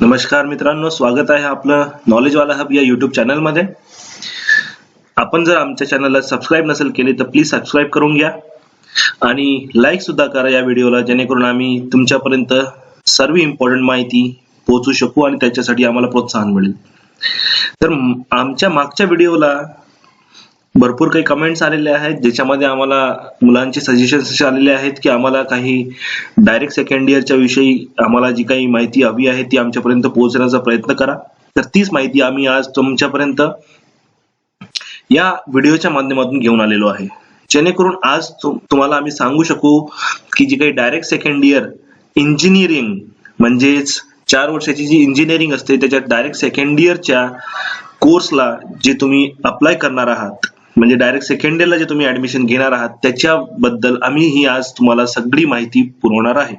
नमस्कार मित्रांनो, स्वागत आहे आपलं नॉलेजवाला हब या युट्यूब चॅनलमध्ये. आपण जर आमच्या चॅनलला सबस्क्राईब नसेल केले तर प्लीज सबस्क्राईब करून घ्या आणि लाईक सुद्धा करा या व्हिडिओला, जेणेकरून आम्ही तुमच्यापर्यंत सर्व इम्पॉर्टंट माहिती पोहोचू शकू आणि त्याच्यासाठी आम्हाला प्रोत्साहन मिळेल. तर आमच्या मागच्या व्हिडिओला भरपूर काही कमेंट्स आलेले आहेत, ज्याच्यामध्ये आम्हाला मुलांचे सजेशन्स आलेले आहेत की आम्हाला काही डायरेक्ट सेकंड इयरच्या विषयी आम्हाला जी काही माहिती हवी आहे ती आमच्यापर्यंत पोहोचण्याचा प्रयत्न करा. तर तीच माहिती आम्ही आज तुमच्यापर्यंत या व्हिडिओच्या माध्यमातून घेऊन आलेलो आहे, जेणेकरून आज तुम्हाला आम्ही सांगू शकू की जी काही डायरेक्ट सेकंड इयर इंजिनिअरिंग म्हणजेच 4 वर्षाची जी इंजिनिअरिंग असते त्याच्यात डायरेक्ट सेकंड इयरच्या कोर्सला जे तुम्ही अप्लाय करणार आहात, म्हणजे डायरेक्ट सेकंड इयरला जे तुम्ही ऍडमिशन घेणार आहात त्याच्याबद्दल आम्ही ही आज तुम्हाला सगळी माहिती पुरवणार आहे.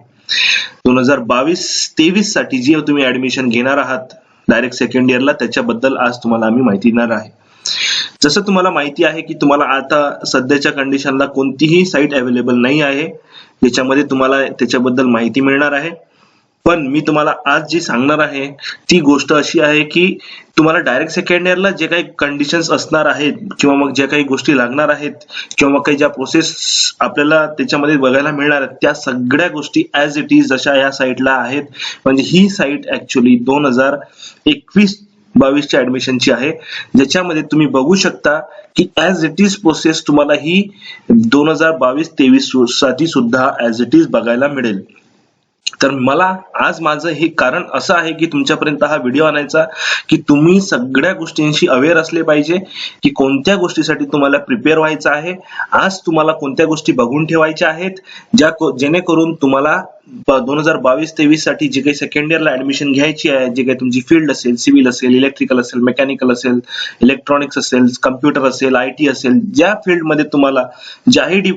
2022-23 साठी जे तुम्ही ऍडमिशन घेणार आहात डायरेक्ट सेकंड इयरला त्याच्याबद्दल आज तुम्हाला आम्ही माहिती देणार आहे. जसं तुम्हाला माहिती आहे की तुम्हाला आता सध्याच्या कंडिशनला कोणतीही साईट अवेलेबल नाही आहे ज्याच्यामध्ये तुम्हाला त्याच्याबद्दल माहिती मिळणार आहे. पण मी तुम्हाला आज जी सांगणार आहे ती गोष्ट अशी आहे की तुम्हाला डायरेक्ट सेकंड इयरला जे काही कंडिशन्स असणार आहेत किंवा मग ज्या काही गोष्टी लागणार आहेत किंवा मग काही ज्या प्रोसेस आपल्याला त्याच्यामध्ये बघायला मिळणार आहेत त्या सगळ्या गोष्टी ऍज इट इज जशा या साईटला आहेत. म्हणजे ही साईट ऍक्च्युली 2021-22च्या ऍडमिशनची आहे, ज्याच्यामध्ये तुम्ही बघू शकता की ऍज इट इज प्रोसेस तुम्हाला ही 2022-23 साठी सुद्धा ऍज इट इज बघायला मिळेल. तर मला आज माझं हे कारण असं आहे की तुमच्यापर्यंत हा व्हिडिओ आणायचा की तुम्ही सगळ्या गोष्टींशी अवेअर असले पाहिजे की कोणत्या गोष्टीसाठी तुम्हाला प्रिपेअर व्हायचं आहे, आज तुम्हाला कोणत्या गोष्टी बघून ठेवायच्या आहेत जेणेकरून तुम्हाला 2022-23 साठी जे काही सेकंड इयरला ऍडमिशन घ्यायची आहे, जे काही तुमची फील्ड असेल, सिव्हिल असेल, इलेक्ट्रिकल असेल, मेकॅनिकल असेल, इलेक्ट्रॉनिक्स असेल, कम्प्युटर असेल, IT असेल, ज्या फील्डमध्ये तुम्हाला ज्याही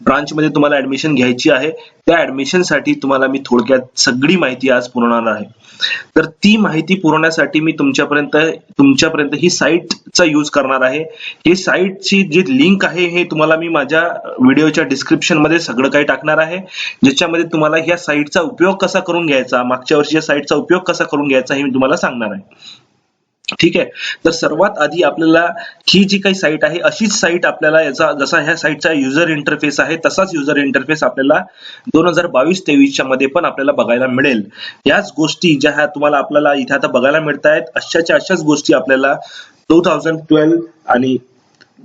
ब्रांच मध्ये तुम्हाला ऍडमिशन घ्यायची आहे त्या ऍडमिशन साठी तुम्हाला मी थोडक्यात सगळी माहिती आज पुरवणार आहे. तर ती माहिती पुरवण्यासाठी मी तुमच्यापर्यंत ही साईटचा यूज करणार आहे. ही साईटची जी लिंक आहे हे तुम्हाला मी माझ्या व्हिडिओच्या डिस्क्रिप्शन मध्ये सगळं काही टाकणार आहे, ज्याच्यामध्ये तुम्हाला ह्या साईटचा उपयोग कसा करून घ्यायचा, मागच्या वर्षीच्या साईटचा उपयोग कसा करून घ्यायचा हे मी तुम्हाला सांगणार आहे. ठीक आहे. तर सर्वात आधी आपल्याला ही जी काही साईट आहे अशीच साईट आपल्याला याचा जसा ह्या साईटचा युजर इंटरफेस आहे तसाच युजर इंटरफेस आपल्याला 2022-23 मध्ये पण आपल्याला बघायला मिळेल. याच गोष्टी ज्या तुम्हाला आपल्याला इथे आता बघायला मिळत आहेत अशाच गोष्टी आपल्याला 2012 आणि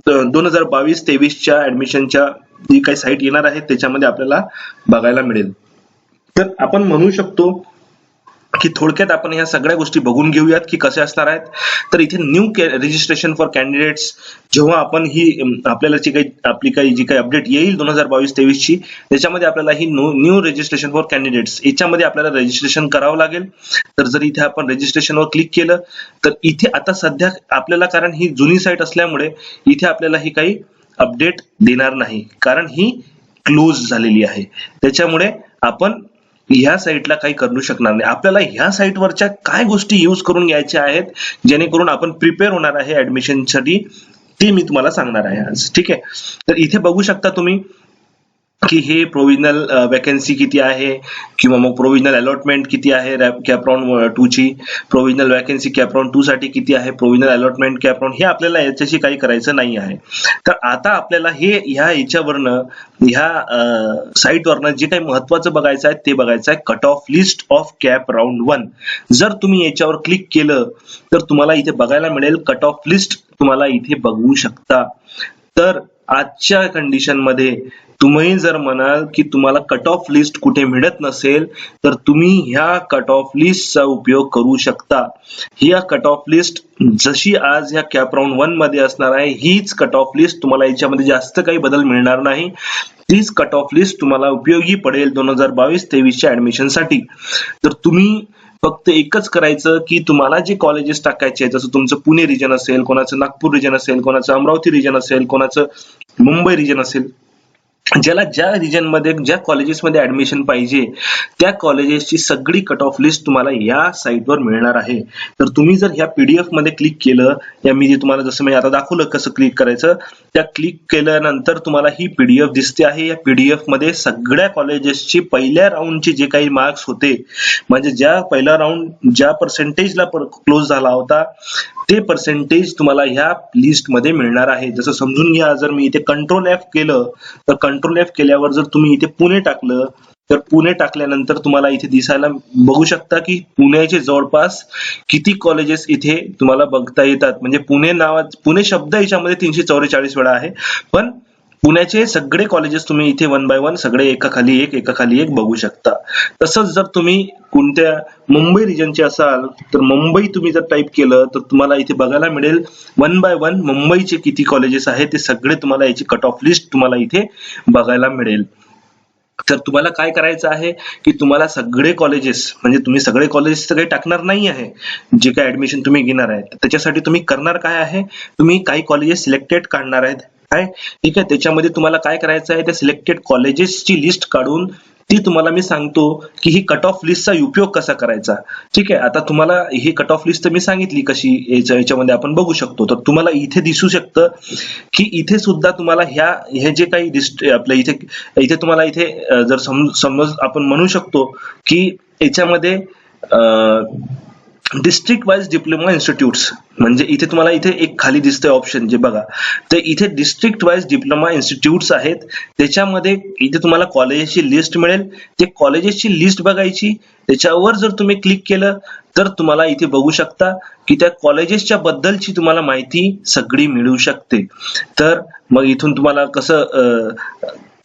2022-23च्या ऍडमिशनच्या जी काही साईट येणार आहे त्याच्यामध्ये आपल्याला बघायला मिळेल. तर आपण म्हणू शकतो की थोडक्यात आपण ह्या सगळ्या गोष्टी बघून घेऊयात की कसे असणार आहेत. तर इथे न्यू रजिस्ट्रेशन फॉर कॅन्डिडेट्स जेव्हा आपण ही आपल्याला जी काही अपडेट येईल 2022-23 ची त्याच्यामध्ये आपल्याला ही न्यू रजिस्ट्रेशन फॉर कॅन्डिडेट्स याच्यामध्ये आपल्याला रजिस्ट्रेशन करावं लागेल. तर जर इथे आपण रजिस्ट्रेशनवर क्लिक केलं तर इथे आता सध्या आपल्याला, कारण ही जुनी साईट असल्यामुळे इथे आपल्याला ही काही अपडेट देणार नाही, कारण ही क्लोज झालेली आहे. त्याच्यामुळे आपण ह्या साईटला काही करू शकणार नाही. आपल्याला ह्या साईटवरच्या काय गोष्टी यूज करून घ्यायच्या आहेत जेणेकरून आपण प्रिपेअर होणार आहे ऍडमिशनसाठी ते मी तुम्हाला सांगणार आहे आज. ठीक आहे. तर इथे बघू शकता तुम्ही की हे प्रोव्हिजनल वॅकन्सी किती आहे किंवा मग प्रोव्हिजनल अलॉटमेंट किती आहे कॅपराउंड 2 ची, प्रोव्हिजनल वॅकन्सी कॅपराउंड 2 साठी किती आहे, प्रोव्हिजनल अलॉटमेंट कॅपराउंड, हे आपल्याला याच्याशी काही करायचं नाही आहे. तर आता आपल्याला ह्या साईटवरनं जे काही महत्वाचं बघायचं आहे ते बघायचं आहे cut off list of cap round 1. जर तुम्ही याच्यावर क्लिक केलं तर तुम्हाला इथे बघायला मिळेल कट ऑफ लिस्ट, तुम्हाला इथे बघू शकता. तर आजच्या कंडिशन मध्ये तुम्ही जर म्हणाल की तुम्हाला कट ऑफ लिस्ट कुठे मिळत नसेल तर तुम्ही ह्या कट ऑफ लिस्टचा उपयोग करू शकता. ह्या कट ऑफ लिस्ट जशी आज ह्या कॅप राऊंड 1 मध्ये असणार आहे हीच कट ऑफ लिस्ट, तुम्हाला याच्यामध्ये जास्त काही बदल मिळणार नाही. तीच कट ऑफ लिस्ट तुम्हाला उपयोगी पडेल 2022-23च्या ऍडमिशन साठी. तर तुम्ही फक्त एकच करायचं की तुम्हाला जे कॉलेजेस टाकायचे आहेत, जसं तुमचं पुणे रिजन असेल, कोणाचं नागपूर रिजन असेल, कोणाचं अमरावती रिजन असेल, कोणाचं मुंबई रिजन असेल, ज्याला ज्या रिजन मध्ये ज्या कॉलेजेसमध्ये ऍडमिशन पाहिजे त्या कॉलेजेसची सगळी कट ऑफ लिस्ट तुम्हाला या साईटवर मिळणार आहे. तर तुम्ही जर ह्या पीडीएफ मध्ये क्लिक केलं, या मी जे तुम्हाला जसं मी आता दाखवलं कसं क्लिक करायचं, त्या क्लिक केल्यानंतर तुम्हाला ही पीडीएफ दिसते आहे. या पीडीएफ मध्ये सगळ्या कॉलेजेसची पहिल्या राऊंडचे जे काही मार्क्स होते, म्हणजे ज्या पहिला राऊंड ज्या पर्सेंटेजला क्लोज झाला होता ते पर्सेंटेज तुम्हाला ह्या लिस्ट मध्ये मिळणार आहे. जसं समजून घ्या, जर मी इथे कंट्रोल F केलं तर कंट्रोल F केल्यावर जर तुम्ही इथे पुणे टाकलं तर पुणे टाकल्यानंतर तुम्हाला इथे दिसायला बघू शकता की पुण्याचे जवळपास किती कॉलेजेस इथे तुम्हाला बघता येतात. म्हणजे पुणे शब्द याच्यामध्ये 344 वेळा आहे, पण पुण्याचे सगळे कॉलेजेस तुम्ही इथे वन बाय वन सगळे एकाखाली एक बघू शकता. तसंच जर तुम्ही कोणत्या मुंबई रिजनचे असाल तर मुंबई तुम्ही जर टाईप केलं तर तुम्हाला इथे बघायला मिळेल वन बाय वन मुंबईचे किती कॉलेजेस आहेत ते सगळे तुम्हाला याची कट ऑफ लिस्ट तुम्हाला इथे बघायला मिळेल. तर तुम्हाला काय करायचं आहे की तुम्हाला सगळे कॉलेजेस, म्हणजे तुम्ही सगळे कॉलेजेस काही टाकणार नाही आहे जे काही ऍडमिशन तुम्ही घेणार आहे, त्याच्यासाठी तुम्ही करणार काय आहे, तुम्ही काही कॉलेजेस सिलेक्टेड काढणार आहेत काय, ठीक आहे. त्याच्यामध्ये तुम्हाला काय करायचं आहे, त्या सिलेक्टेड कॉलेजेसची लिस्ट काढून ती तुम्हाला मी सांगतो की ही कट ऑफ लिस्टचा उपयोग कसा करायचा. ठीक आहे, आता तुम्हाला ही कट ऑफ लिस्ट तर मी सांगितली कशी याच्यामध्ये आपण बघू शकतो. तर तुम्हाला इथे दिसू शकतं की इथे सुद्धा तुम्हाला हे जे काही आपल्या इथे तुम्हाला इथे जर समज आपण म्हणू शकतो की याच्यामध्ये डिस्ट्रिक्ट वाईज डिप्लोमा इन्स्टिट्यूट्स, म्हणजे इथे तुम्हाला इथे एक खाली दिसतंय ऑप्शन जे बघा, तर इथे डिस्ट्रिक्ट वाईज डिप्लोमा इन्स्टिट्यूट्स आहेत. त्याच्यामध्ये इथे तुम्हाला कॉलेजेसची लिस्ट मिळेल. ते कॉलेजेसची लिस्ट बघायची, त्याच्यावर जर तुम्ही क्लिक केलं तर तुम्हाला इथे बघू शकता की त्या कॉलेजेसच्या बद्दलची तुम्हाला माहिती सगळी मिळू शकते. तर मग इथून तुम्हाला कसं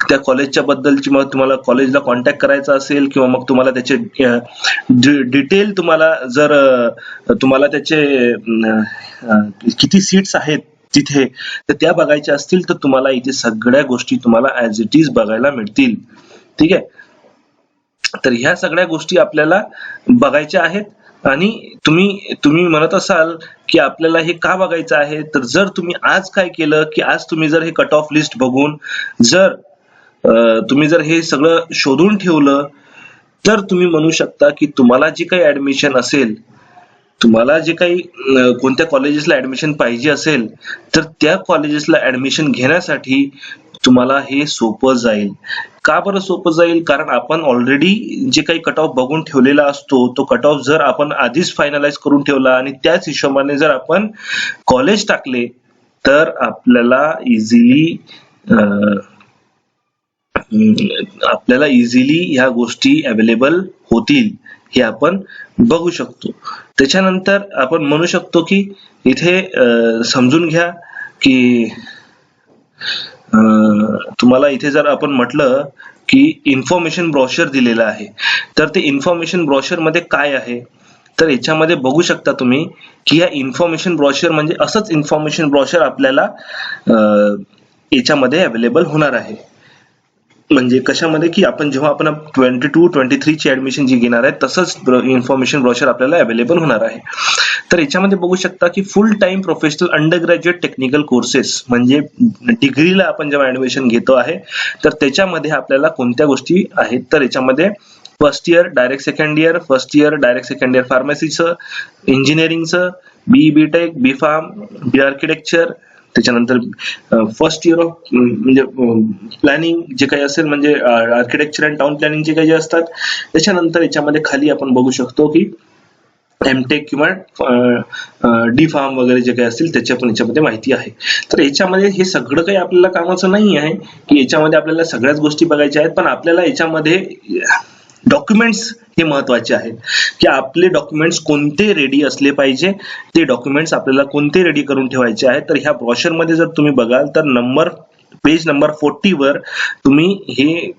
त्या कॉलेजच्या बद्दलची, मग तुम्हाला कॉलेजला कॉन्टॅक्ट करायचा असेल किंवा मग तुम्हाला त्याचे डिटेल तुम्हाला जर तुम्हाला त्याचे किती सीट्स आहेत तिथे तर त्या बघायच्या असतील तर तुम्हाला इथे सगळ्या गोष्टी तुम्हाला ऍज इट इज बघायला मिळतील. ठीक आहे, तर ह्या सगळ्या गोष्टी आपल्याला बघायच्या आहेत. आणि तुम्ही म्हणत असाल की आपल्याला हे का बघायचं आहे, तर जर तुम्ही आज काय केलं की आज तुम्ही जर हे कट ऑफ लिस्ट बघून जर तुम्ही जर हे सगळं शोधून ठेवलं तर तुम्ही म्हणू शकता की तुम्हाला जे काही ऍडमिशन असेल, तुम्हाला जे काही कोणत्या कॉलेजेसला ऍडमिशन पाहिजे असेल तर त्या कॉलेजेसला ऍडमिशन घेण्यासाठी तुम्हाला हे सोपं जाईल. का बरं सोपं जाईल, कारण आपण ऑलरेडी जे काही कट ऑफ बघून ठेवलेला असतो तो कट ऑफ जर आपण आधीच फायनलाइज करून ठेवला आणि त्याच हिशोबाने जर आपण कॉलेज टाकले तर आपल्याला इझिली ह्या गोष्टी अवेलेबल होतील, हे आपण बघू शकतो. त्याच्यानंतर आपण म्हणू शकतो की इथे समजून घ्या की तुम्हाला इथे जर आपण म्हटलं की इन्फॉर्मेशन ब्रोशर दिलेलं आहे, तर ते इन्फॉर्मेशन ब्रोशर मध्ये काय आहे, तर याच्यामध्ये बघू शकता तुम्ही की या इन्फॉर्मेशन ब्रोशर म्हणजे असंच इन्फॉर्मेशन ब्रोशर आपल्याला याच्यामध्ये अवेलेबल होणार आहे. म्हणजे कशामध्ये की आपण जेव्हा आपण 22-23 ची ऍडमिशन जी घेणार आहे तसंच इन्फॉर्मेशन ब्रोशर आपल्याला अवेलेबल होणार आहे. तर याच्यामध्ये बघू शकता की फुल time professional under graduate technical courses, म्हणजे डिग्रीला आपण जेव्हा ऍडमिशन घेतो आहे तर त्याच्यामध्ये आपल्याला कोणत्या गोष्टी आहेत, तर याच्यामध्ये first year direct second year, first year direct second year फार्मसीचं, इंजिनिअरिंगचं, B tech, B pharm, B architecture, त्याच्यानंतर फर्स्ट इयर ऑफ म्हणजे प्लॅनिंग जे काही असेल, म्हणजे आर्किटेक्चर अँड टाउन प्लॅनिंग जे काही असतात. त्याच्यानंतर याच्यामध्ये खाली आपण बघू शकतो की एमटेक किंवा डी फार्म वगैरे जे काही असतील त्याच्या पण याच्यामध्ये माहिती आहे. तर याच्यामध्ये हे सगळं काही आपल्याला कामाचं नाही आहे की याच्यामध्ये आपल्याला सगळ्याच गोष्टी बघायच्या आहेत, पण आपल्याला याच्यामध्ये डॉक्युमेंट्स हे महत्वाचे आहेत की आपले डॉक्युमेंट्स कोणते रेडी असले पाहिजे, ते डॉक्युमेंट्स आपल्याला कोणते रेडी करून ठेवायचे आहेत. तर ह्या ब्रोशर मध्ये जर तुम्ही बघाल तर पेज नंबर 40 वर तुम्ही हे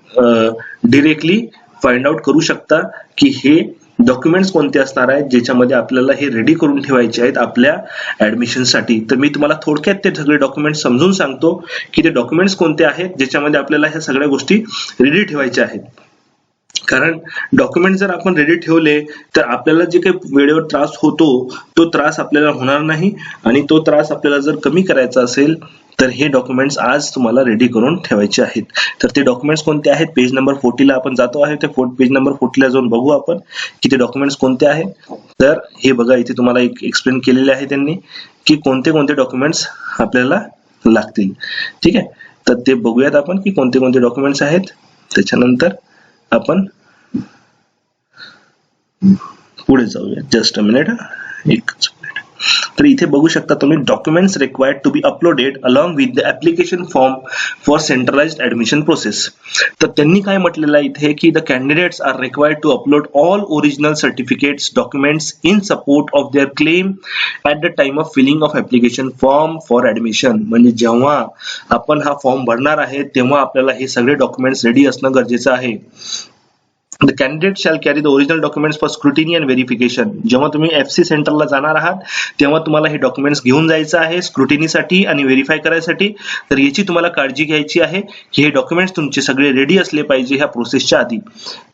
डिरेक्टली फाइंड आउट करू शकता की हे डॉक्युमेंट्स कोणते असणार आहेत ज्याच्यामध्ये आपल्याला हे रेडी करून ठेवायचे आहेत आपल्या ऍडमिशनसाठी. तर मी तुम्हाला थोडक्यात ते सगळे डॉक्युमेंट्स समजून सांगतो की ते डॉक्युमेंट्स कोणते आहेत ज्याच्यामध्ये आपल्याला ह्या सगळ्या गोष्टी रेडी ठेवायच्या आहेत. कारण डॉक्युमेंट जर आपण रेडी ठेवले तर आपल्याला जे काही वेळेवर त्रास होतो तो त्रास आपल्याला होणार नाही, आणि तो त्रास आपल्याला जर कमी करायचा असेल तर हे डॉक्युमेंट्स आज तुम्हाला रेडी करून ठेवायचे आहेत. तर ते डॉक्युमेंट्स कोणते आहेत, पेज नंबर 40 ला आपण जातो आहे. ते पेज नंबर 40 ला जाऊन बघू आपण की ते डॉक्युमेंट्स कोणते आहेत. तर हे बघा, इथे तुम्हाला एक एक्सप्लेन केलेले आहे त्यांनी की कोणते कोणते डॉक्युमेंट्स आपल्याला लागतील. ठीक आहे, तर ते बघूयात आपण की कोणते कोणते डॉक्युमेंट्स आहेत. त्याच्यानंतर आपण पुढे जाऊया. जस्ट अ मिनिट, एकच मिनिट. तर इथे बघू शकता तुम्ही, documents required to be uploaded along with the application form for centralised admission process. तर त्यांनी काय म्हटलेलं आहे इथे की the candidates are required to upload all original certificates documents in support of their claim at the time of filling of application form for admission. म्हणजे जेव्हा आपण हा फॉर्म भरणार आहे तेव्हा आपल्याला हे सगळे डॉक्युमेंट्स रेडी असणं गरजेचं आहे. The candidate shall carry the original documents for scrutiny and verification. जेव्हा तुम्ही FC सेंटरला जाणार आहात तेव्हा तुम्हाला हे डॉक्युमेंट्स घेऊन जायचं आहे स्क्रुटिनीसाठी आणि व्हेरीफाय करायसाठी. तर याची तुम्हाला काळजी घ्यायची आहे की हे डॉक्युमेंट्स तुमचे सगळे रेडी असले पाहिजे ह्या प्रोसेसच्या आधी.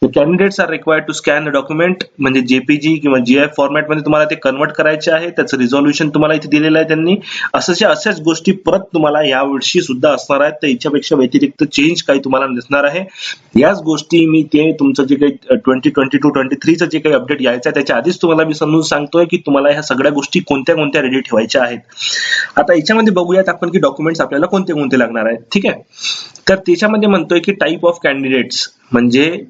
The candidates are required to scan the document, म्हणजे JPG किंवा GIF फॉर्मॅट मध्ये तुम्हाला ते कन्वर्ट करायचे आहे. त्याचं रिझॉल्युशन तुम्हाला इथे दिलेलं आहे त्यांनी. अशाच गोष्टी परत तुम्हाला या वर्षी सुद्धा असणार आहेत. तर याच्यापेक्षा व्यतिरिक्त चेंज काही तुम्हाला नसणार आहे. याच गोष्टी मी ते तुमचं जे काही 2022-23 चं जे काही अपडेट यायचं आहे त्याच्या आधीच तुम्हाला मी समजून सांगतोय की तुम्हाला ह्या सगळ्या गोष्टी कोणत्या कोणत्या रेडी ठेवायच्या आहेत. आता याच्यामध्ये बघूयात आपण की डॉक्युमेंट्स आपल्याला कोणते कोणते लागणार आहेत. ठीक आहे, तर त्याच्यामध्ये म्हणतोय की टाईप ऑफ कॅन्डिडेट्स म्हणजे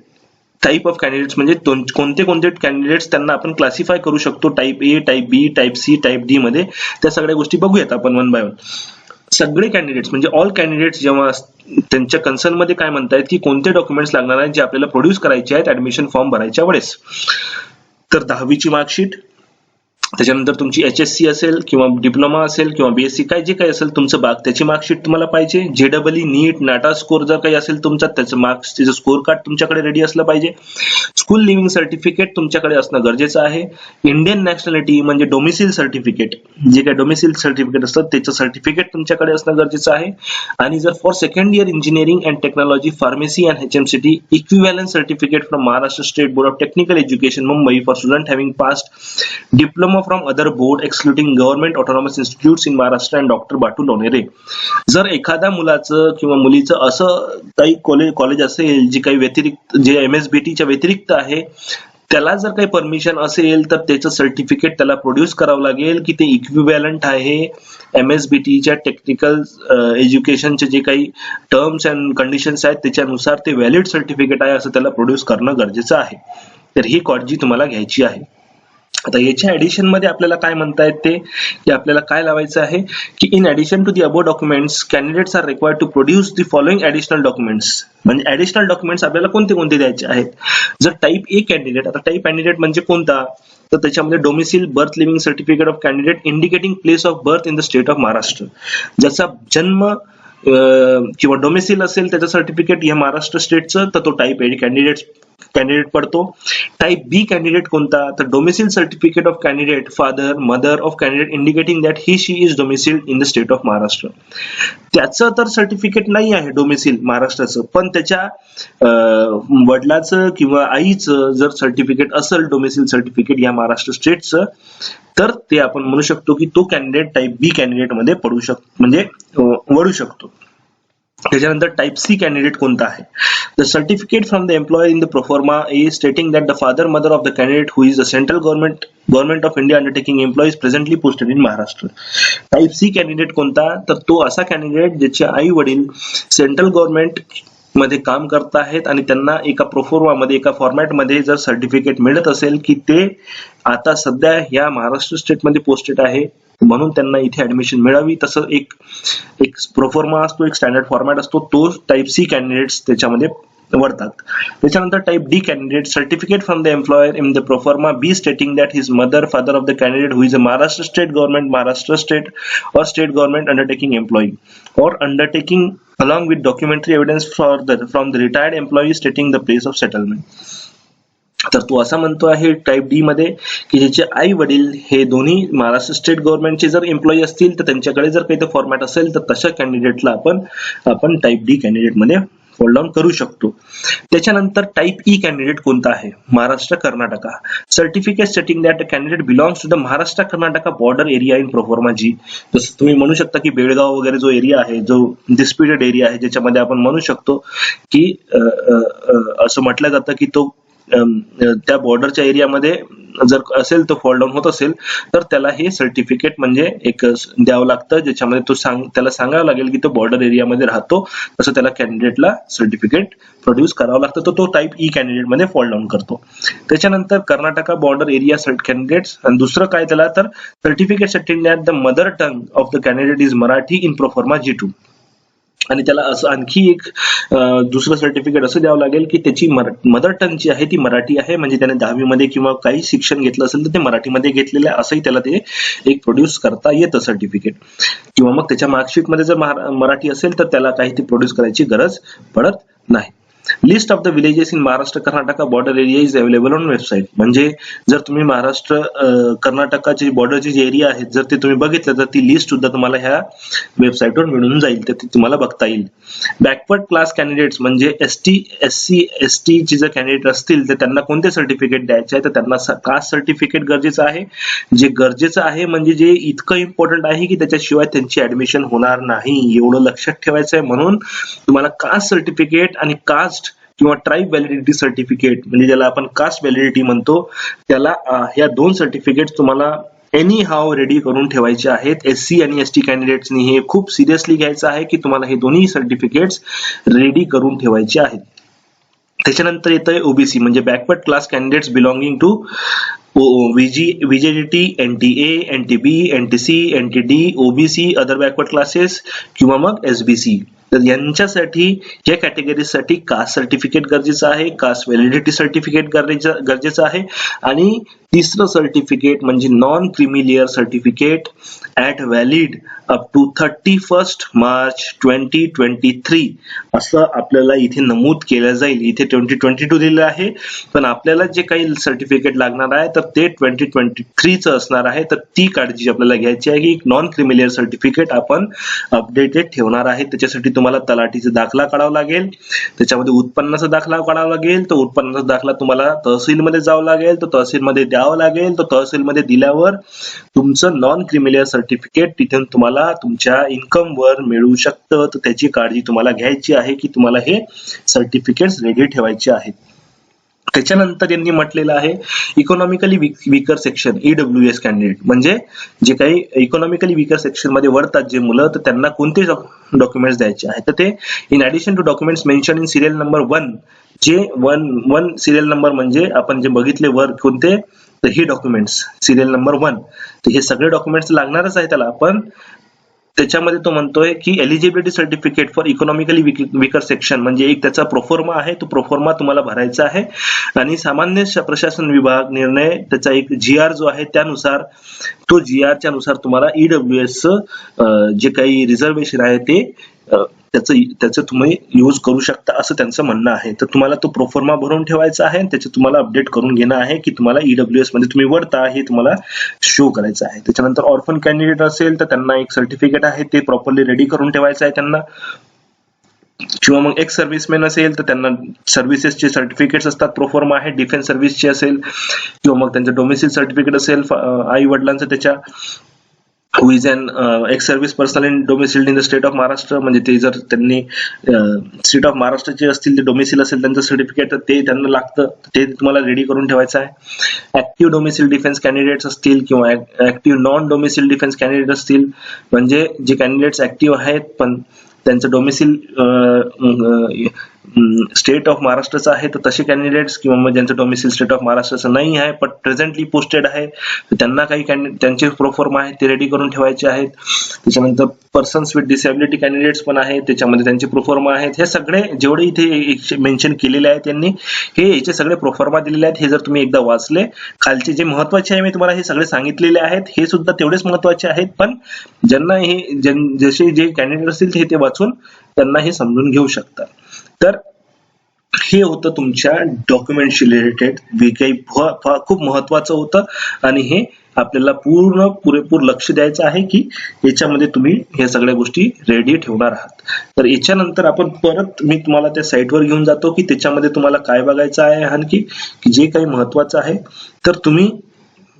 कोणते कोणते कॅन्डिडेट्स त्यांना आपण क्लासिफाय करू शकतो. Type A, type B, type C, type D मध्ये. त्या सगळ्या गोष्टी बघूयात आपण वन बाय वन. सगळे कॅन्डिडेट्स म्हणजे ऑल कॅन्डिडेट्स जेव्हा त्यांच्या कन्सर्न मध्ये काय म्हणतायत की कोणते डॉक्युमेंट्स लागणार आहेत जे आपल्याला प्रोड्यूस करायचे आहेत ऍडमिशन फॉर्म भरायच्या वेळेस. तर 10वीची मार्कशीट, त्याच्यानंतर तुमची HSC असेल किंवा डिप्लोमा असेल किंवा BSc काय जे काही असेल तुमचं त्याची मार्कशीट तुम्हाला पाहिजे. JEE, नीट, नाटा स्कोर जर काही असेल तुमचा त्याचं त्याचं स्कोर कार्ड तुमच्याकडे रेडी असलं पाहिजे. स्कूल लिव्हिंग सर्टिफिकेट तुमच्याकडे असणं गरजेचं आहे. इंडियन नॅशनॅलिटी म्हणजे डोमिसिल सर्टिफिकेट, जे काही डोमिसिल सर्टिफिकेट असतं त्याचं सर्टिफिकेट तुमच्याकडे असणं गरजेचं आहे. आणि जर for second year engineering and technology, pharmacy and HMCT equivalent certificate from Maharashtra state board of technical education Mumbai for student having passed diploma from other board excluding government autonomous institutes in Maharashtra and Dr. Batu Lonere. जर एखाद्या मुलाचं किंवा मुलीचं असं काही college असेल जे काही व्यतिरिक्त जे MSBT च्या व्यतिरिक्त आहे त्याला जर काही परमिशन असेल तर त्याचं सर्टिफिकेट त्याला प्रोड्यूस करावं लागेल की ते इक्विव्हॅलंट आहे MSBT च्या टेक्निकल एज्युकेशनचे जे काही टर्म्स अँड कंडिशन्स आहेत त्याच्यानुसार ते व्हॅलिड सर्टिफिकेट आहे असं त्याला प्रोड्यूस करणं गरजेचं आहे. तर ही काळजी तुम्हाला घ्यायची आहे. आता याच्या ऍडिशन मध्ये आपल्याला काय म्हणतायत ते की आपल्याला काय लावायचं आहे की in addition to the above documents candidates are required to produce the following additional documents. म्हणजे ऍडिशनल डॉक्युमेंट्स आपल्याला कोणते कोणते द्यायचे आहेत. जर टाईप ए कॅन्डिडेट, आता टाईप कॅन्डिडेट म्हणजे कोणता, तर त्याच्यामध्ये domicile, birth living certificate of candidate indicating place of birth in the state of Maharashtra. ज्याचा जन्म किंवा डोमिसिल असेल त्याचं सर्टिफिकेट या महाराष्ट्र स्टेटचं तर तो टाईप ए कॅन्डिडेट पडतो. टाईप बी कॅन्डिडेट कोणता, तर domicile certificate of candidate father mother of candidate indicating that he she is domicile in the state of Maharashtra. त्याचं तर सर्टिफिकेट नाही आहे डोमिसिल महाराष्ट्राचं, पण त्याच्या वडिलाचं किंवा आईचं जर सर्टिफिकेट असेल डोमिसिल सर्टिफिकेट या महाराष्ट्र स्टेटचं तर ते आपण म्हणू शकतो की तो कॅन्डिडेट टाईप बी कॅन्डिडेट मध्ये वळू शकतो. त्याच्यानंतर टाईप सी कॅन्डिडेट कोणता आहे, the certificate from the employer in the proforma A stating that the father mother of the candidate who is the central government of India undertaking employees presently posted in Maharashtra. Type C candidate कोणता, तर तो असा candidate ज्याचे आई वडील central government मध्ये काम करत आहेत आणि त्यांना एका प्रोफॉर्मा मध्ये एका फॉर्मॅट मध्ये जर सर्टिफिकेट मिळत असेल की ते आता सध्या या महाराष्ट्र स्टेटमध्ये पोस्टेड आहे म्हणून त्यांना इथे ऍडमिशन मिळावी, तसं एक प्रोफॉर्मा असतो, एक स्टँडर्ड फॉर्मॅट असतो, तो टाईप सी कॅन्डिडेट्स त्याच्यामध्ये वरतात. त्याच्यानंतर type D candidate certificate from the employer in the proforma B stating that his mother father of the candidate who is a Maharashtra state government Maharashtra state or state government undertaking employee or undertaking along with documentary evidence from the retired employee stating the place of settlement. तर तो असा म्हणतो आहे type D मध्ये की ज्याचे आई वडील हे दोन्ही महाराष्ट्र स्टेट गव्हर्नमेंटचे जर एम्प्लॉई असतील तर त्यांच्याकडे जर काही फॉर्मॅट असेल तर तशा कॅन्डिडेटला आपण टाईप डी कॅन्डिडेट मध्ये फोल्ड डाऊन करू शकतो. त्याच्यानंतर टाईप ई कॅन्डिडेट कोणता आहे? Maharashtra Karnataka. Certificate stating that candidate belongs to the Maharashtra Karnataka border area in proforma G. जसं तुम्ही म्हणू शकता की बेळगाव वगैरे जो एरिया आहे, जो डिस्प्युटेड एरिया आहे, ज्याच्यामध्ये आपण म्हणू शकतो की असं म्हटलं जातं की तो त्या बॉर्डरच्या एरियामध्ये जर असेल तो फॉल डाऊन होत असेल तर त्याला हे सर्टिफिकेट म्हणजे एक द्यावं लागतं, ज्याच्यामध्ये त्याला सांगावं लागेल की तो बॉर्डर एरियामध्ये राहतो, तसं त्याला कॅन्डिडेटला सर्टिफिकेट प्रोड्यूस करावं लागतं. तर तो टाईप ई कॅन्डिडेट मध्ये फॉल डाऊन करतो. त्याच्यानंतर कर्नाटका बॉर्डर एरिया कॅन्डिडेट्स, आणि दुसरं काय त्याला तर certificate setting that the mother tongue of the candidate is Marathi in proforma G2. आणि त्याला असं आणखी एक दुसरं सर्टिफिकेट असं द्यावं लागेल की त्याची मदर टंग जी आहे ती मराठी आहे, म्हणजे त्याने 10वी मध्ये किंवा काही शिक्षण घेतलं असेल तर ते मराठीमध्ये घेतलेलं आहे असंही त्याला ते एक प्रोड्यूस करता येतं सर्टिफिकेट. किंवा मग त्याच्या मार्कशीट मध्ये जर मराठी असेल तर त्याला काही ते प्रोड्यूस करायची गरज पडत नाही. List of the villages in Maharashtra Karnataka border area is available on website. म्हणजे जर तुम्ही महाराष्ट्र कर्नाटकाची बॉर्डरची जी एरिया आहेत जर ते तुम्ही बघितलं तर ती लिस्ट सुद्धा तुम्हाला ह्या वेबसाईटवर मिळून जाईल, तर ती तुम्हाला बघता येईल. बॅकवर्ड क्लास कॅन्डिडेट्स म्हणजे ST SC ST चे जर कॅन्डिडेट असतील तर त्यांना कोणते सर्टिफिकेट द्यायचे आहे, तर त्यांना कास्ट सर्टिफिकेट गरजेचं आहे. जे गरजेचं आहे म्हणजे जे इतकं इम्पॉर्टंट आहे की त्याच्याशिवाय त्यांची ऍडमिशन होणार नाही, एवढं लक्षात ठेवायचं आहे. म्हणून तुम्हाला कास्ट सर्टिफिकेट आणि कास्ट किंवा ट्राईब व्हॅलिडिटी सर्टिफिकेट म्हणजे ज्याला आपण कास्ट व्हॅलिडिटी म्हणतो, त्याला ह्या दोन सर्टिफिकेट तुम्हाला एनी हाव रेडी करून ठेवायचे आहेत. SC आणि ST कॅन्डिडेट्सनी हे खूप सिरियसली घ्यायचं आहे की तुम्हाला हे दोन्ही सर्टिफिकेट्स रेडी करून ठेवायचे आहेत. त्याच्यानंतर येतंय ओबीसी म्हणजे backward class candidates belonging to VJDT, NTA, NTB, NTC, NTD, OBC, other backward classes किंवा मग SBC. तर यांच्यासाठी या कॅटेगरीसाठी कास्ट सर्टिफिकेट गरजेचं आहे, कास्ट व्हॅलिडिटी सर्टिफिकेट गरजेचं आहे. आणि तिसरं सर्टिफिकेट म्हणजे non creamy layer certificate at valid up to 31 March 2023 असं आपल्याला इथे नमूद केलं जाईल. इथे 2022 दिलेलं आहे, पण आपल्याला जे काही सर्टिफिकेट लागणार आहे तर ते 2023 असणार आहे. तर ती काळजी आपल्याला घ्यायची आहे की नॉन क्रिमिलियर सर्टिफिकेट आपण अपडेटेड ठेवणार आहे. त्याच्यासाठी तुम्हाला तलाठीचा दाखला काढावा लागेल, त्याच्यामध्ये उत्पन्नाचा दाखला काढावा लागेल. तो उत्पन्नाचा दाखला तुम्हाला तहसीलमध्ये जावं लागेल, तो तहसीलमध्ये द्यावा लागेल. तो तहसीलमध्ये दिल्यावर तुमचं नॉन क्रिमिलियर सर्टिफिकेट तिथून तुम्हाला तुमच्या इन्कम वर मिळू शकतं. तर त्याची काळजी तुम्हाला घ्यायची आहे की तुम्हाला हे सर्टिफिकेट्स रेडी ठेवायचे आहेत. त्याच्यानंतर यांनी म्हटलेलं आहे economically weaker section EWS candidate म्हणजे जे काही इकॉनॉमिकली वीकर सेक्शन मध्ये वरतात जे मुलं, तर त्यांना कोणते डॉक्युमेंट्स द्यायचे आहेत. तर ते in addition to documents mention in serial number 1 जे 1 सिरियल नंबर म्हणजे आपण जे बघितले वर कोणते, तर हे डॉक्युमेंट्स सिरियल नंबर 1, तर हे सगळे डॉक्युमेंट्स लागणारच आहे त्याला. पण त्याच्यामध्ये तो म्हणतोय की eligibility certificate for economically weaker section म्हणजे एक त्याचा प्रोफॉर्मा आहे, तो प्रोफॉर्मा तुम्हाला भरायचा आहे. आणि सामान्य प्रशासन विभाग निर्णय त्याचा एक GR जो आहे त्यानुसार तो GRच्या नुसार तुम्हाला EWS जे काही रिझर्वेशन आहे ते त्याचं तुम्ही यूज करू शकता असं त्यांचं म्हणणं आहे. तर तुम्हाला तो प्रोफॉर्मा भरून ठेवायचा आहे, त्याचे तुम्हाला अपडेट करून घेणं आहे की तुम्हाला EWS मध्ये तुम्ही वरता हे तुम्हाला शो करायचं आहे. त्याच्यानंतर ऑर्फन कॅन्डिडेट असेल तर त्यांना एक सर्टिफिकेट आहे ते प्रॉपरली रेडी करून ठेवायचं आहे त्यांना. किंवा मग एक्स सर्व्हिसमॅन असेल तर त्यांना सर्व्हिसेसचे सर्टिफिकेट्स असतात, प्रोफॉर्मा आहे. डिफेन्स सर्व्हिसचे असेल किंवा मग त्यांचं डोमेसिल सर्टिफिकेट असेल आई वडिलांचं त्याच्या who is an ex-service person in domiciled in the state of Maharashtra म्हणजे ते जर त्यांनी स्टेट ऑफ महाराष्ट्राचे असतील ते डोमेसिल असेल त्यांचं सर्टिफिकेट ते त्यांना लागतं, ते तुम्हाला रेडी करून ठेवायचं आहे. ऍक्टिव्ह डोमेसिल डिफेन्स कॅन्डिडेट्स असतील किंवा active non domicile defence candidate असतील म्हणजे जे कॅन्डिडेट्स ऍक्टिव्ह आहेत पण त्यांचं डोमेसिल स्टेट ऑफ महाराष्ट्राचं आहे तर तसे कॅन्डिडेट्स किंवा मग ज्यांचं डोमेसिल स्टेट ऑफ महाराष्ट्राचं नाही आहे पण प्रेझेंटली पोस्टेड आहे तर त्यांना काही त्यांचे प्रोफॉर्मा आहेत ते रेडी करून ठेवायचे आहेत. त्याच्यानंतर पर्सन्स विथ डिसेबिलिटी कॅन्डिडेट्स पण आहेत, त्याच्यामध्ये त्यांचे प्रोफॉर्मा आहेत. हे सगळे जेवढे इथे मेन्शन केलेले आहेत त्यांनी हे याचे सगळे प्रोफॉर्मा दिलेले आहेत. हे जर तुम्ही एकदा वाचले खालचे जे महत्वाचे आहे मी तुम्हाला हे सगळे सांगितलेले आहेत, हे सुद्धा तेवढेच महत्वाचे आहेत. पण ज्यांना हे जसे जे कॅन्डिडेट असतील ते वाचून त्यांना हे समजून घेऊ शकतात. तर हे होतं तुमच्या डॉक्युमेंटशी रिलेटेड, काही खूप महत्वाचं होतं आणि हे आपल्याला पुरेपूर लक्ष द्यायचं आहे की याच्यामध्ये तुम्ही ह्या सगळ्या गोष्टी रेडी ठेवणार आहात. तर याच्यानंतर आपण परत मी तुम्हाला त्या साईटवर घेऊन जातो की त्याच्यामध्ये तुम्हाला काय बघायचं आहे आणखी जे काही महत्वाचं आहे. तर तुम्ही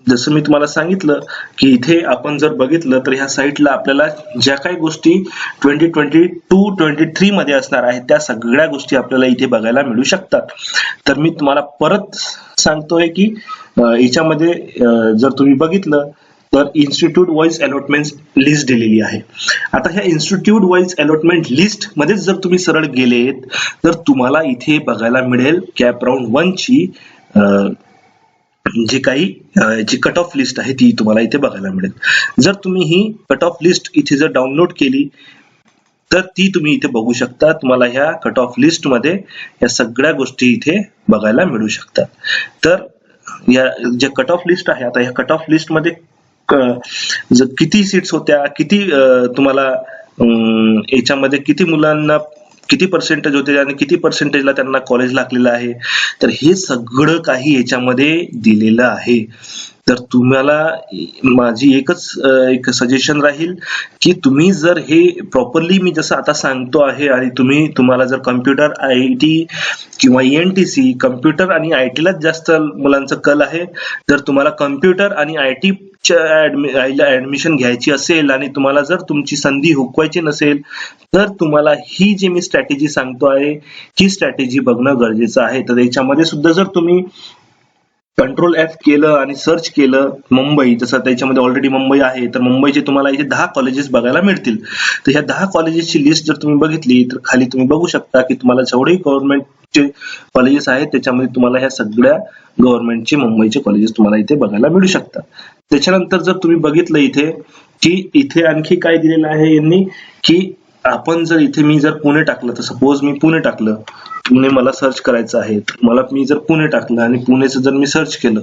जसं मी तुम्हाला सांगितलं की इथे आपण जर बघितलं तर ह्या साईटला आपल्याला ज्या काही गोष्टी 2022-23 मध्ये असणार आहेत त्या सगळ्या गोष्टी आपल्याला इथे बघायला मिळू शकतात. तर मी तुम्हाला परत सांगतोय की याच्यामध्ये जर तुम्ही बघितलं तर इन्स्टिट्यूट वाईज अलॉटमेंट लिस्ट दिलेली आहे. आता ह्या इन्स्टिट्यूट वाईज अलॉटमेंट लिस्ट मध्येच जर तुम्ही सरळ गेलेत तर तुम्हाला इथे बघायला मिळेल कॅप राऊंड 1 ची जी काही जी कट ऑफ लिस्ट आहे ती तुम्हाला इथे बघायला मिळेल. जर तुम्ही ही कट ऑफ लिस्ट इथे जर डाउनलोड केली तर ती तुम्ही इथे बघू शकता. तुम्हाला ह्या कट ऑफ लिस्ट मध्ये या सगळ्या गोष्टी इथे बघायला मिळू शकतात. तर या ज्या कट ऑफ लिस्ट आहे आता या कट ऑफ लिस्ट मध्ये किती सीट्स होत्या, किती तुम्हाला याच्यामध्ये किती मुलांना किती पर्सेंटेज होते आणि किती पर्सेंटेजला त्यांना कॉलेज लागलेलं आहे, तर हे सगळं काही याच्यामध्ये दिलेलं आहे. तर तुम्हाला माझी एक सजेशन राहील की तुम्ही जर हे प्रॉपरली मी जसं आता सांगतो आहे आणि तुम्हाला जर कम्प्युटर IT किंवा ENTC कम्प्युटर आणि IT लाच जास्त मुलांचं कल आहे, तर तुम्हाला कम्प्युटर आणि IT ऍडमिशन घ्यायची असेल आणि तुम्हाला जर तुमची संधी हुकवायची नसेल तर तुम्हाला ही जी मी स्ट्रॅटेजी सांगतो आहे ही स्ट्रॅटेजी बघणं गरजेचं आहे. तर याच्यामध्ये सुद्धा जर तुम्ही कंट्रोल F केलं आणि सर्च केलं मुंबई, जसं त्याच्यामध्ये ऑलरेडी मुंबई आहे तर मुंबईचे तुम्हाला इथे 10 कॉलेजेस बघायला मिळतील. तर ह्या 10 कॉलेजेसची लिस्ट जर तुम्ही बघितली तर खाली तुम्ही बघू शकता की तुम्हाला जेवढे गव्हर्नमेंटचे कॉलेजेस आहेत त्याच्यामध्ये तुम्हाला ह्या सगळ्या गव्हर्नमेंटचे मुंबईचे कॉलेजेस तुम्हाला इथे बघायला मिळू शकतात. त्याच्यानंतर जर तुम्ही बघितलं इथे की इथे आणखी काय दिलेलं आहे यांनी की आपण जर इथे मी जर पुणे टाकलं तर सपोज मी पुणे टाकलं, पुणे मला सर्च करायचं आहे, मी जर पुणे टाकलं आणि पुणेचं जर मी सर्च केलं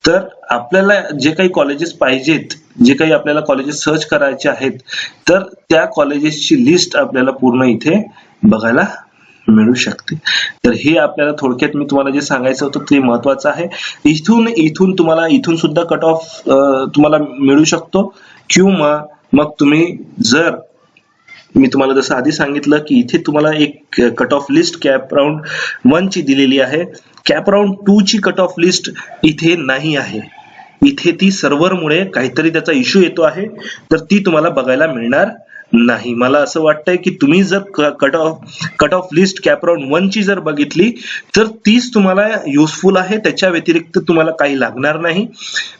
तर आपल्याला जे काही कॉलेजेस पाहिजेत, जे काही आपल्याला कॉलेजेस सर्च करायचे आहेत तर त्या कॉलेजेसची लिस्ट आपल्याला पूर्ण इथे बघायला मिळू शकते. तर हे आपल्याला थोडक्यात मी तुम्हाला जे सांगायचं होतं ते महत्वाचं आहे. इथून सुद्धा कट ऑफ तुम्हाला मिळू शकतो किंवा मग तुम्ही जर मी तुम्हाला जसं आधी सांगितलं की इथे तुम्हाला एक cut off list cap round 1 ची दिलेली आहे. कॅप राऊंड 2 ची कट ऑफ लिस्ट इथे नाही आहे. इथे ती सर्व्हरमुळे काहीतरी त्याचा इश्यू येतो आहे तर ती तुम्हाला बघायला मिळणार नाही. मला असं वाटतंय की तुम्ही जर cut off list cap round 1 ची जर बघितली तर तीच तुम्हाला युजफुल आहे, त्याच्या व्यतिरिक्त तुम्हाला काही लागणार नाही.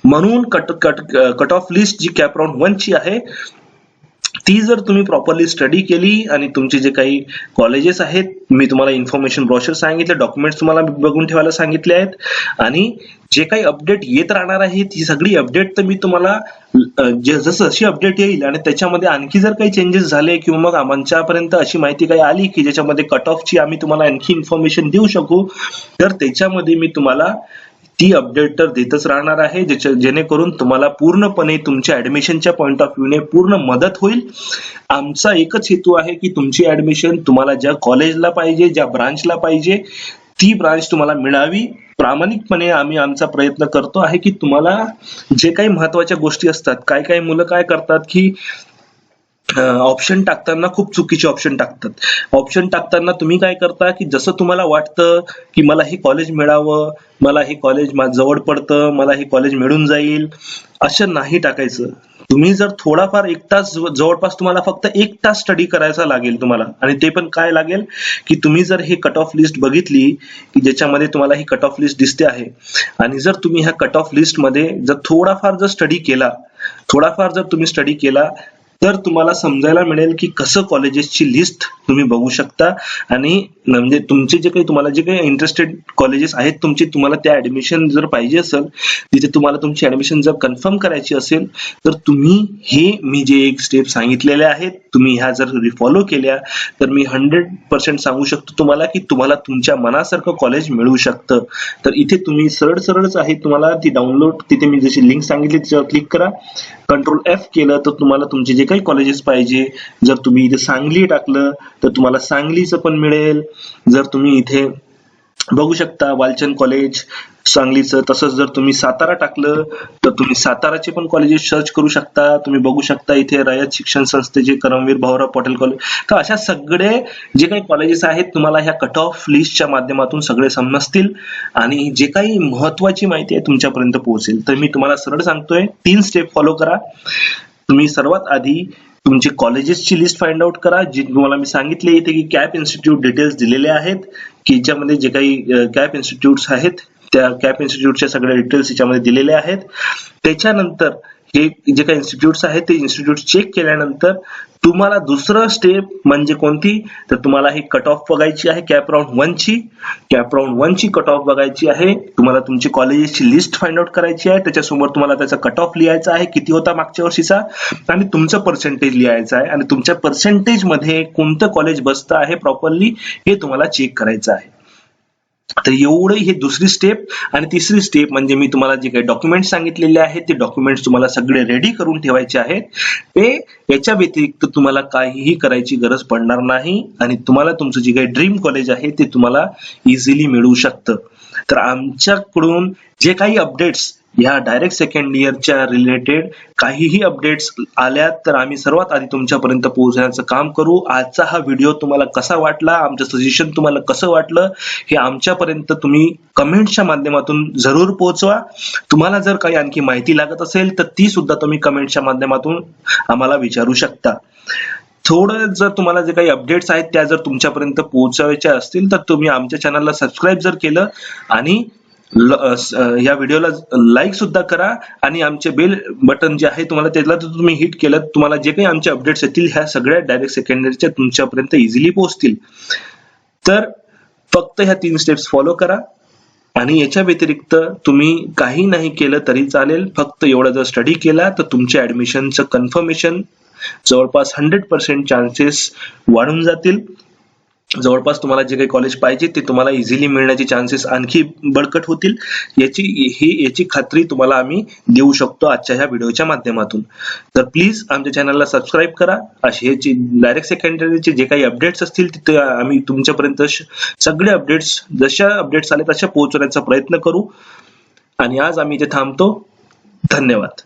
म्हणून कट ऑफ लिस्ट जी कॅप राऊंड 1 ची आहे ती जर तुम्ही प्रॉपरली स्टडी केली आणि तुमचे जे काही कॉलेजेस आहेत, मी तुम्हाला इन्फॉर्मेशन ब्रोशर सांगितले, डॉक्युमेंट्स तुम्हाला बघून ठेवायला सांगितले आहेत आणि जे काही अपडेट येत राहणार आहेत ही सगळी अपडेट तर मी तुम्हाला जशी अपडेट येईल आणि त्याच्यामध्ये आणखी जर काही चेंजेस झाले किंवा मग आमच्यापर्यंत अशी माहिती काही आली की ज्याच्यामध्ये कट ऑफची आम्ही तुम्हाला आणखी इन्फॉर्मेशन देऊ शकू तर त्याच्यामध्ये मी तुम्हाला ती अपडेट तर देतच राहणार आहे, जेणेकरून तुम्हाला पूर्णपणे तुमच्या ऍडमिशनच्या पॉइंट ऑफ व्ह्यूने पूर्ण मदत होईल. आमचा एकच हेतू आहे की तुमची ऍडमिशन तुम्हाला ज्या कॉलेजला पाहिजे, ज्या ब्रांचला पाहिजे ती ब्रांच तुम्हाला मिळावी. प्रामाणिकपणे आम्ही आमचा प्रयत्न करतो आहे की तुम्हाला जे काही महत्वाच्या गोष्टी असतात, काही मुलं काय करतात की ऑप्शन टाकताना खूप चुकीचे ऑप्शन टाकतात. ऑप्शन टाकताना तुम्ही काय करता की जसं तुम्हाला वाटतं की मला हे कॉलेज मिळावं, मला हे कॉलेज जवळ पडतं, मला हे कॉलेज मिळून जाईल, असं नाही टाकायचं. तुम्ही जर थोडाफार 1 तास जवळपास तुम्हाला फक्त 1 तास स्टडी करायचा लागेल तुम्हाला आणि ते पण काय लागेल की तुम्ही जर हे कट ऑफ लिस्ट बघितली की ज्याच्यामध्ये तुम्हाला ही कट ऑफ लिस्ट दिसते आहे आणि जर तुम्ही ह्या कट ऑफ लिस्ट मध्ये जर थोडाफार जर तुम्ही स्टडी केला तर तुम्हाला समजायला मिळेल की कसं कॉलेजेसची लिस्ट तुम्ही बघू शकता आणि म्हणजे तुमचे तुम्हाला जे काही इंटरेस्टेड कॉलेजेस आहेत तुम्हाला त्या ऍडमिशन जर पाहिजे असेल, तिथे तुम्हाला तुमची ऍडमिशन जर कन्फर्म करायची असेल तर तुम्ही हे मी जे एक स्टेप सांगितलेले आहेत तुम्ही ह्या जर फॉलो केल्या तर मी 100% सांगू शकतो तुम्हाला की तुम्हाला तुमच्या मनासारखं कॉलेज मिळू शकतं. तर इथे तुम्ही सरळच आहे, तुम्हाला ती डाउनलोड तिथे मी जशी लिंक सांगितली त्याच्यावर क्लिक करा, कंट्रोल F केलं तर तुम्हाला तुमचे जे काही कॉलेजेस पाहिजे, जर तुम्ही इथे सांगली टाकलं तर तुम्हाला सांगलीचं पण मिळेल, जर तुम्ही इथे बघू शकता वालचंद कॉलेज सांगलीचं. तसंच जर तुम्ही सातारा टाकलं तर तुम्ही साताराचे पण कॉलेजेस सर्च करू शकता. तुम्ही बघू शकता इथे रयत शिक्षण संस्थेचे करमवीर भाऊराव पटेल कॉलेज. तर अशा सगळे जे काही कॉलेजेस आहेत तुम्हाला ह्या कट ऑफ लिस्टच्या माध्यमातून सगळे समजतील आणि जे काही महत्वाची माहिती आहे तुमच्यापर्यंत पोहोचेल. तर मी तुम्हाला सरळ सांगतोय 3 स्टेप फॉलो करा. तुम्ही सर्वात आधी तुमची कॉलेजेसची लिस्ट फाइंड आउट करा. जी तुम्हाला मी सांगितले इथे की कॅप इन्स्टिट्यूट डिटेल्स दिलेले आहेत की ज्यामध्ये जे काही कॅप इन्स्टिट्यूट्स आहेत त्या कॅप इन्स्टिट्यूटच्या सगळ्या डिटेल्स याच्यामध्ये दिलेले आहेत. त्याच्यानंतर हे जे काही इन्स्टिट्यूट्स आहेत ते इन्स्टिट्यूट चेक केल्यानंतर तुम्हाला दुसरं स्टेप म्हणजे कोणती, तर तुम्हाला ही कट ऑफ बघायची आहे कॅप राऊंड 1 ची. कॅप राऊंड 1 ची कट ऑफ बघायची आहे. तुम्हाला तुमची कॉलेजेसची लिस्ट फाइंड आउट करायची आहे. त्याच्यासमोर तुम्हाला त्याचा कट ऑफ लिहायचा आहे किती होता मागच्या वर्षीचा आणि तुमचं पर्सेंटेज लिहायचं आहे आणि तुमच्या पर्सेंटेज मध्ये कोणतं कॉलेज बसतं आहे प्रॉपरली हे तुम्हाला चेक करायचं आहे. तर एवढं हे दुसरी स्टेप. आणि तिसरी स्टेप म्हणजे मी तुम्हाला जे काही डॉक्युमेंट्स सांगितलेले आहेत ते डॉक्युमेंट्स तुम्हाला सगळे रेडी करून ठेवायचे आहेत. ते याच्या व्यतिरिक्त तुम्हाला काहीही करायची गरज पडणार नाही आणि तुम्हाला तुमचं जे काही ड्रीम कॉलेज आहे ते तुम्हाला इझिली मिळू शकतं. तर आमच्याकडून जे काही अपडेट्स या डायरेक्ट सेकंड इयरच्या रिलेटेड काहीही अपडेट्स आल्या तर आम्ही सर्वात आधी तुमच्यापर्यंत पोहोचण्याचं काम करू. आजचा हा व्हिडिओ तुम्हाला कसा वाटला, आमचं सजेशन तुम्हाला कसं वाटलं हे आमच्यापर्यंत तुम्ही कमेंटच्या माध्यमातून जरूर पोहोचवा. तुम्हाला जर काही आणखी माहिती लागत असेल तर ती सुद्धा तुम्ही कमेंटच्या माध्यमातून आम्हाला विचारू शकता. थोडं जर तुम्हाला जे काही अपडेट्स आहेत त्या जर तुमच्यापर्यंत पोहोचवायच्या असतील तर तुम्ही आमच्या चॅनलला सबस्क्राईब जर केलं आणि या व्हिडिओला लाईक सुद्धा करा आणि आमचे बेल बटन जे आहे तुम्हाला त्याला जर तुम्ही हिट केलं तुम्हाला जे काही आमचे अपडेट्स येतील ह्या सगळ्या डायरेक्ट सेकंडरीच्या तुमच्यापर्यंत इझिली पोहोचतील. तर फक्त ह्या 3 स्टेप्स फॉलो करा आणि याच्या व्यतिरिक्त तुम्ही काही नाही केलं तरी चालेल. फक्त एवढा जर स्टडी केला तर तुमच्या ऍडमिशनचं कन्फर्मेशन जवळपास 100% चान्सेस वाढून जातील. जवळपास तुम्हाला जे काही कॉलेज पाहिजे ते तुम्हाला इझिली मिळण्याचे चान्सेस आणखी बळकट होतील. याची खात्री तुम्हाला आम्ही देऊ शकतो आजच्या ह्या व्हिडिओच्या माध्यमातून. तर प्लीज आमच्या चॅनलला सबस्क्राईब करा. असे डायरेक्ट सेकंडरीचे जे काही अपडेट्स असतील तिथे आम्ही तुमच्यापर्यंत सगळे अपडेट्स जशा अपडेट्स आले तशा पोहोचवण्याचा प्रयत्न करू. आणि आज आम्ही इथे थांबतो. धन्यवाद.